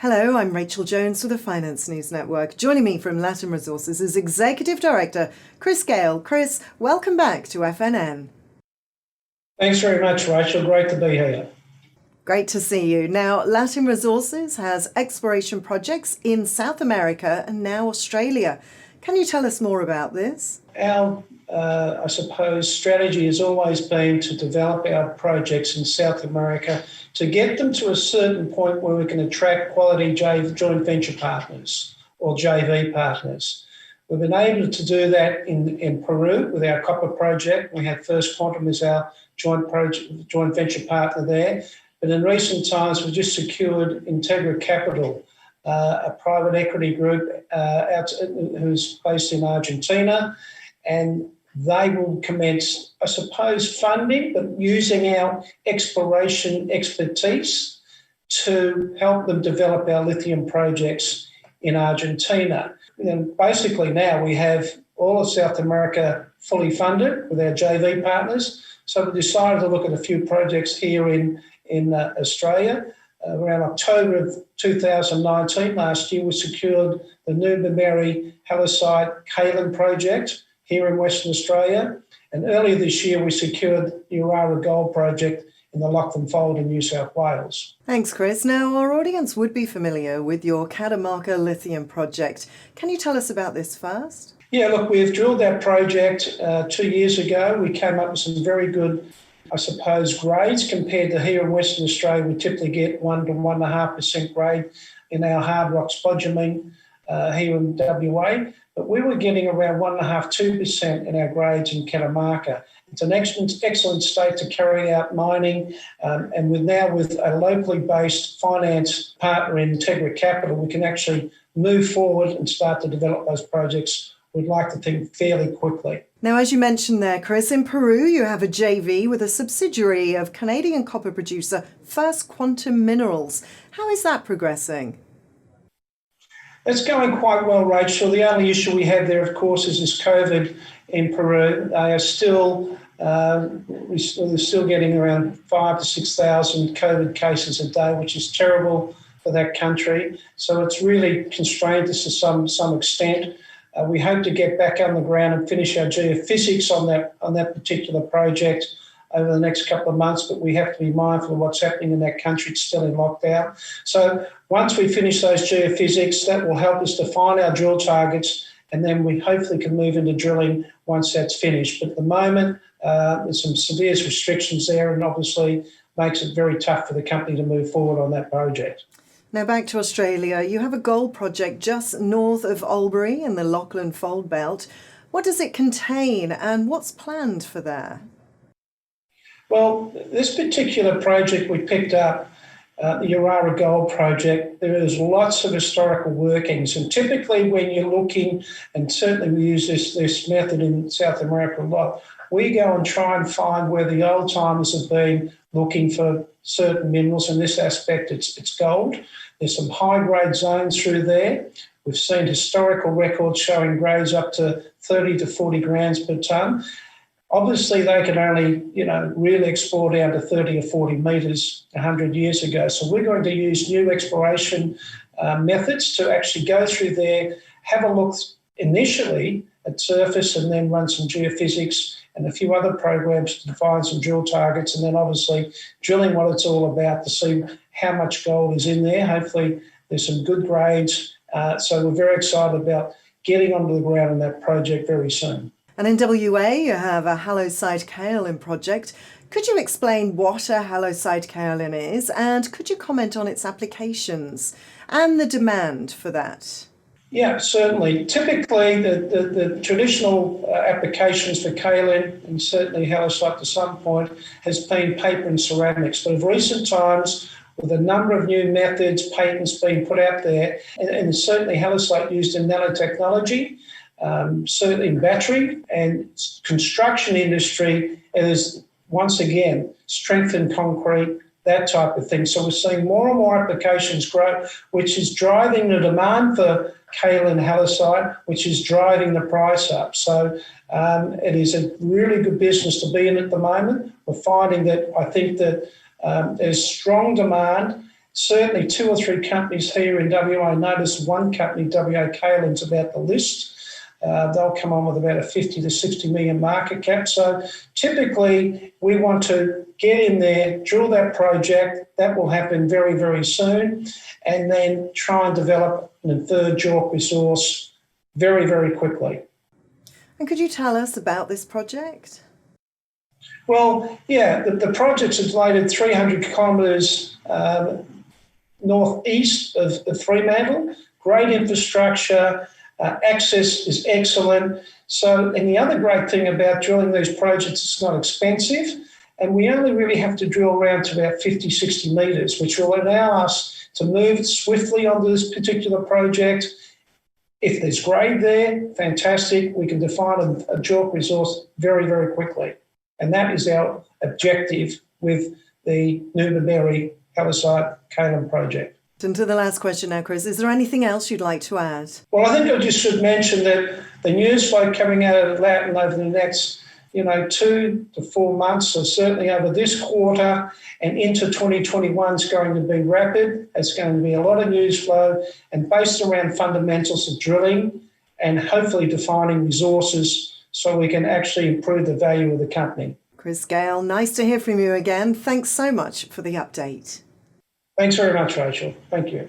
Hello, I'm Rachel Jones for the Finance News Network. Joining me from Latin Resources is Executive Director Chris Gale. Chris, welcome back to FNN. Thanks very much, Rachel. Great to be here. Great to see you. Now, Latin Resources has exploration projects in South America and now Australia. Can you tell us more about this? Our, strategy has always been to develop our projects in South America to get them to a certain point where we can attract quality joint venture partners or JV partners. We've been able to do that in Peru with our copper project. We had First Quantum as our joint venture partner there. But in recent times, we've just secured Integra Capital, a private equity group who's based in Argentina, and they will commence, funding, but using our exploration expertise to help them develop our lithium projects in Argentina. And basically now we have all of South America fully funded with our JV partners. So we decided to look at a few projects here in Australia. Around October of 2019, last year, we secured the Newberry Halloysite Kaolin project here in Western Australia. And earlier this year, we secured the Urara Gold project in the Lachlan Fold in New South Wales. Thanks, Chris. Now, our audience would be familiar with your Catamarca lithium project. Can you tell us about this first? Yeah, look, we've drilled that project 2 years ago. We came up with some very good, grades compared to here in Western Australia. We typically get 1 to 1.5% grade in our hard rock spodumene here in WA. But we were getting around 1.5–2% in our grades in Catamarca. It's an excellent state to carry out mining, and with a locally based finance partner in Integra Capital, we can actually move forward and start to develop those projects. We'd like to think fairly quickly. Now, as you mentioned there, Chris, in Peru you have a JV with a subsidiary of Canadian copper producer First Quantum Minerals. How is that progressing? It's going quite well, Rachel. The only issue we have there, of course, is this COVID in Peru. They are still we're still getting around 5,000 to 6,000 COVID cases a day, which is terrible for that country. So it's really constrained us to some extent. We hope to get back on the ground and finish our geophysics on that particular project over the next couple of months, but we have to be mindful of what's happening in that country. It's still in lockdown. So once we finish those geophysics, that will help us define our drill targets, and then we hopefully can move into drilling once that's finished. But at the moment, there's some severe restrictions there, and obviously makes it very tough for the company to move forward on that project. Now back to Australia. You have a gold project just north of Albury in the Lachlan Fold Belt. What does it contain and what's planned for there? Well, this particular project we picked up, the Urara Gold project, there is lots of historical workings. And typically when you're looking, and certainly we use this method in South America a lot, we go and try and find where the old timers have been looking for certain minerals. In this aspect, it's gold. There's some high-grade zones through there. We've seen historical records showing grades up to 30 to 40 grams per tonne. Obviously, they can only, really explore down to 30 or 40 metres 100 years ago. So we're going to use new exploration methods to actually go through there, have a look initially at surface, and then run some geophysics and a few other programs to define some drill targets, and then obviously drilling what it's all about to see how much gold is in there. Hopefully there's some good grades. So we're very excited about getting onto the ground on that project very soon. And in WA, you have a halloysite kaolin project. Could you explain what a halloysite kaolin is, and could you comment on its applications and the demand for that? Yeah, certainly. Typically, the traditional applications for kaolin, and certainly halloysite to some point, has been paper and ceramics. But of recent times, with a number of new methods, patents being put out there, and certainly halloysite used in nanotechnology, certainly in battery and construction industry, is once again strengthened concrete, that type of thing. So we're seeing more and more applications grow, which is driving the demand for kaolin halloysite, which is driving the price up. So it is a really good business to be in at the moment. We're finding that there's strong demand certainly 2 or 3 companies here in WA. I noticed one company, WA Kaolin's, about the list. They'll come on with about a 50 to 60 million market cap. So typically we want to get in there, drill that project. That will happen very, very soon. And then try and develop an inferred JORC resource very, very quickly. And could you tell us about this project? Well, yeah, the project's located 300 kilometres northeast of Fremantle. Great infrastructure. Access is excellent. So, and the other great thing about drilling these projects, it's not expensive, and we only really have to drill around to about 50, 60 metres, which will allow us to move swiftly onto this particular project. If there's grade there, fantastic. We can define a JORC resource very, very quickly. And that is our objective with the Newberry Halloysite Kaolin project. And to the last question now, Chris, is there anything else you'd like to add? Well, I think I just should mention that the news flow coming out of Latin over the next 2 to 4 months, so certainly over this quarter and into 2021 is going to be rapid. It's going to be a lot of news flow and based around fundamentals of drilling and hopefully defining resources so we can actually improve the value of the company. Chris Gale, nice to hear from you again. Thanks so much for the update. Thanks very much, Rachel. Thank you.